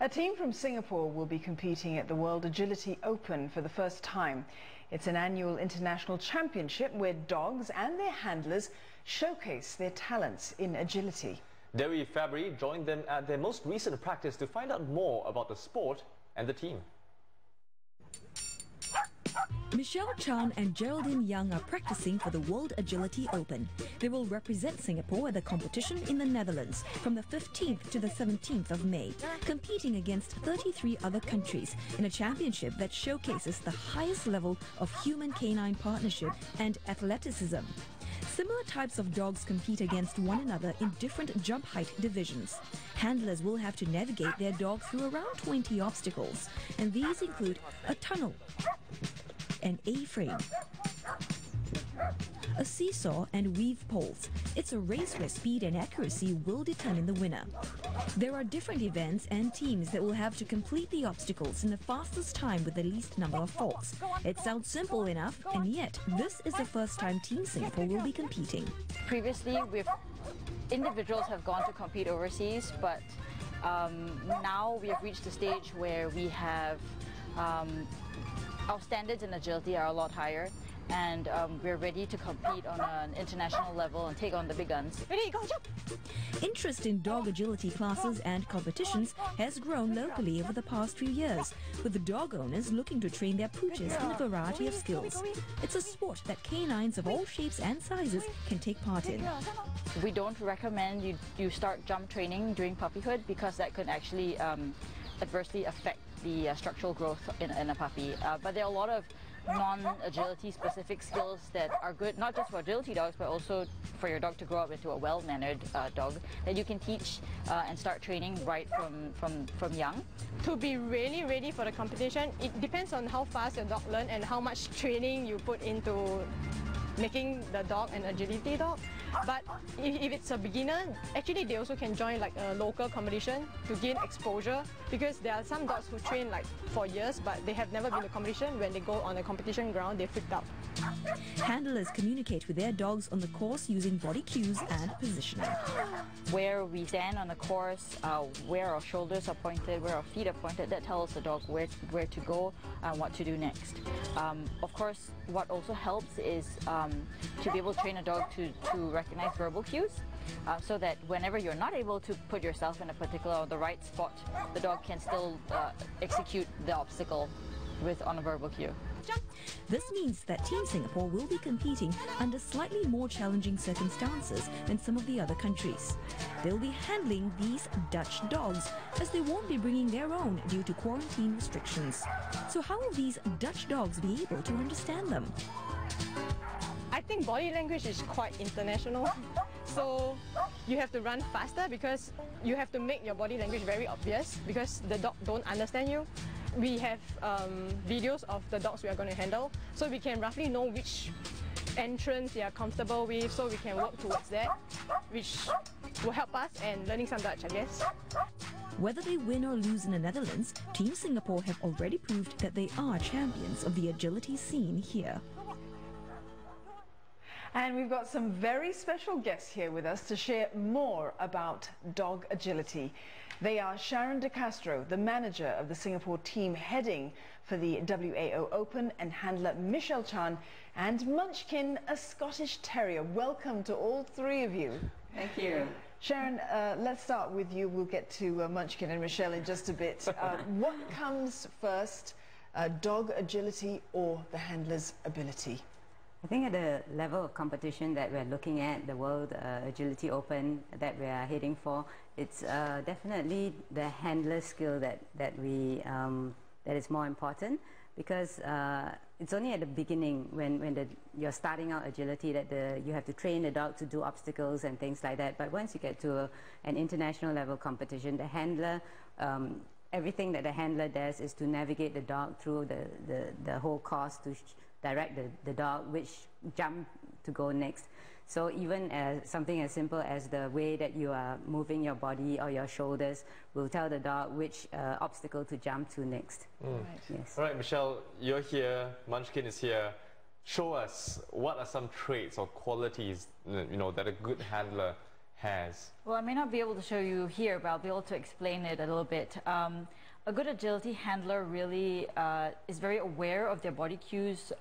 A team from Singapore will be competing at the World Agility Open for the first time. It's an annual international championship where dogs and their handlers showcase their talents in agility. Dewi Fabry joined them at their most recent practice to find out more about the sport and the team. Michelle Chan and Geraldine Young are practicing for the World Agility Open. They will represent Singapore at the competition in the Netherlands from the 15th to the 17th of May, competing against 33 other countries in a championship that showcases the highest level of human-canine partnership and athleticism. Similar types of dogs compete against one another in different jump height divisions. Handlers will have to navigate their dog through around 20 obstacles, and these include a tunnel, an A-frame, a seesaw and weave poles. It's a race where speed and accuracy will determine the winner. There are different events and teams that will have to complete the obstacles in the fastest time with the least number of faults. It sounds simple enough, and yet this is the first time Team Singapore will be competing. Previously, individuals have gone to compete overseas, but now we have reached a stage where we have our standards in agility are a lot higher, and we're ready to compete on an international level and take on the big guns. Ready, go, jump! Interest in dog agility classes and competitions has grown locally over the past few years, with the dog owners looking to train their pooches in a variety of skills. It's a sport that canines of all shapes and sizes can take part in. We don't recommend you start jump training during puppyhood because that could actually adversely affect the structural growth in a puppy. But there are a lot of non-agility specific skills that are good, not just for agility dogs, but also for your dog to grow up into a well-mannered dog that you can teach and start training right from young. To be really ready for the competition, it depends on how fast your dog learns and how much training you put into making the dog an agility dog. But if it's a beginner, actually they also can join like a local competition to gain exposure, because there are some dogs who train like for years but they have never been to competition. When they go on a competition ground, they freaked out. Handlers communicate with their dogs on the course using body cues and positioning. Where we stand on the course, where our shoulders are pointed, where our feet are pointed, that tells the dog where to go and what to do next. Of course, what also helps is to be able to train a dog to recognize verbal cues, so that whenever you're not able to put yourself in a particular or the right spot, the dog can still execute the obstacle on a verbal cue. This means that Team Singapore will be competing under slightly more challenging circumstances than some of the other countries. They'll be handling these Dutch dogs, as they won't be bringing their own due to quarantine restrictions. So how will these Dutch dogs be able to understand them? I think body language is quite international. So you have to run faster because you have to make your body language very obvious, because the dog don't understand you. We have videos of the dogs we are going to handle, so we can roughly know which entrance they are comfortable with, so we can work towards that, which will help us and learning some Dutch, I guess. Whether they win or lose in the Netherlands, Team Singapore have already proved that they are champions of the agility scene here. And we've got some very special guests here with us to share more about dog agility. They are Sharon De Castro, the manager of the Singapore team heading for the WAO Open, and handler Michelle Chan, and Munchkin, a Scottish Terrier. Welcome to all three of you. Thank you. Sharon, let's start with you. We'll get to Munchkin and Michelle in just a bit. What comes first, dog agility or the handler's ability? I think at the level of competition that we're looking at, the World Agility Open that we are heading for, it's definitely the handler skill that is more important, because it's only at the beginning when you're starting out agility that you have to train the dog to do obstacles and things like that. But once you get to an international level competition, the handler, everything that the handler does is to navigate the dog through the whole course, to direct the dog which jump to go next. So even something as simple as the way that you are moving your body or your shoulders will tell the dog which obstacle to jump to next. Right. Yes. All right, Michelle, you're here, Munchkin is here. Show us what are some traits or qualities that a good handler has? Well, I may not be able to show you here, but I'll be able to explain it a little bit. A good agility handler really is very aware of their body cues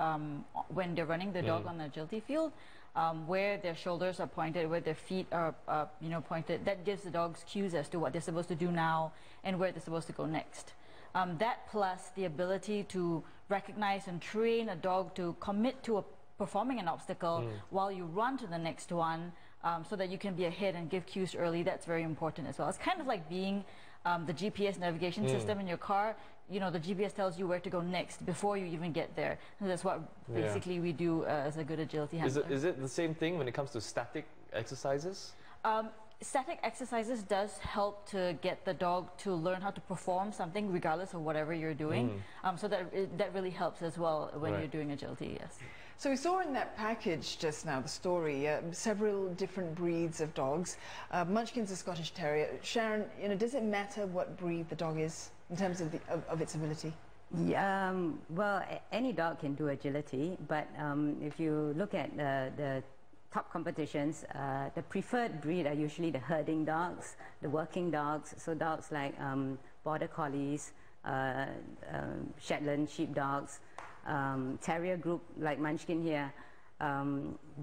when they're running the dog on the agility field. Where their shoulders are pointed, where their feet are pointed, that gives the dogs cues as to what they're supposed to do now and where they're supposed to go next. That plus the ability to recognize and train a dog to commit to performing an obstacle while you run to the next one, so that you can be ahead and give cues early. That's very important as well. It's kind of like being the GPS navigation system in your car. You know, the GPS tells you where to go next before you even get there. And that's what basically we do as a good agility handler. Is it the same thing when it comes to static exercises? Static exercises does help to get the dog to learn how to perform something regardless of whatever you're doing. So that really helps as well when you're doing agility, yes. So we saw in that package just now, the story, several different breeds of dogs. Munchkin's a Scottish Terrier. Sharon, does it matter what breed the dog is in terms of its ability? Yeah, well, any dog can do agility, but if you look at the top competitions, the preferred breed are usually the herding dogs, the working dogs, so dogs like Border Collies, Shetland sheepdogs, terrier group like Munchkin here,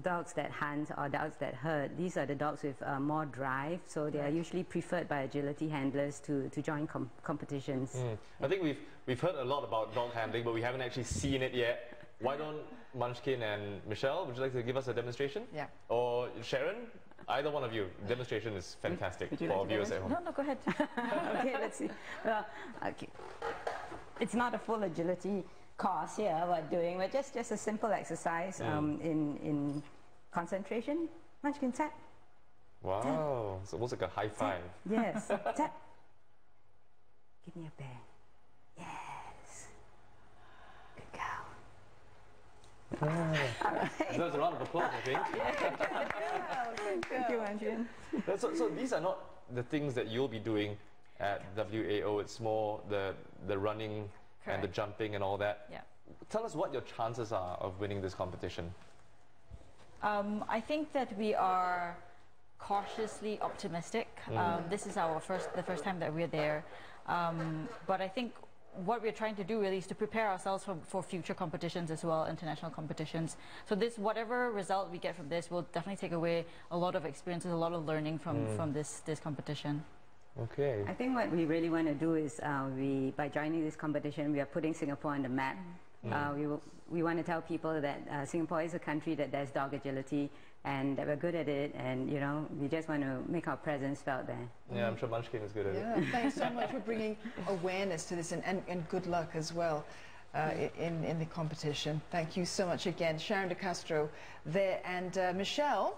dogs that hunt or dogs that herd. These are the dogs with more drive, so they are usually preferred by agility handlers to join competitions. I think we've heard a lot about dog handling, but we haven't actually seen it yet. Why don't Munchkin and Michelle, would you like to give us a demonstration? Yeah. Or Sharon? Either one of you. Demonstration is fantastic for our viewers at home. No, go ahead. Okay, let's see. Well, okay. It's not a full agility course here we're doing, but just a simple exercise in concentration. Munchkin, tap. Wow, it's almost like a high five. Yes, tap. Give me a bear. Yes. Good girl. There's a round of applause, I think. Thank you, Munchkin. So these are not the things that you'll be doing at WAO. It's more the running and the jumping and all that. Yeah. Tell us what your chances are of winning this competition. I think that we are cautiously optimistic. This is the first time that we're there. But I think what we're trying to do really is to prepare ourselves for future competitions as well, international competitions. So whatever result we get from this will definitely take away a lot of experiences, a lot of learning from this competition. Okay. I think what we really want to do is by joining this competition, we are putting Singapore on the map. We want to tell people that Singapore is a country that does dog agility and that we're good at it, and we just want to make our presence felt there. Yeah, I'm sure Munchkin is good at it. Yeah, thanks so much for bringing awareness to this, and good luck as well in the competition. Thank you so much again. Sharon De Castro there, and Michelle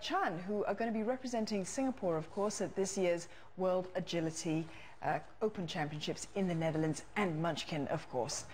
Chan, who are going to be representing Singapore, of course, at this year's World Agility Open Championships in the Netherlands, and Munchkin, of course.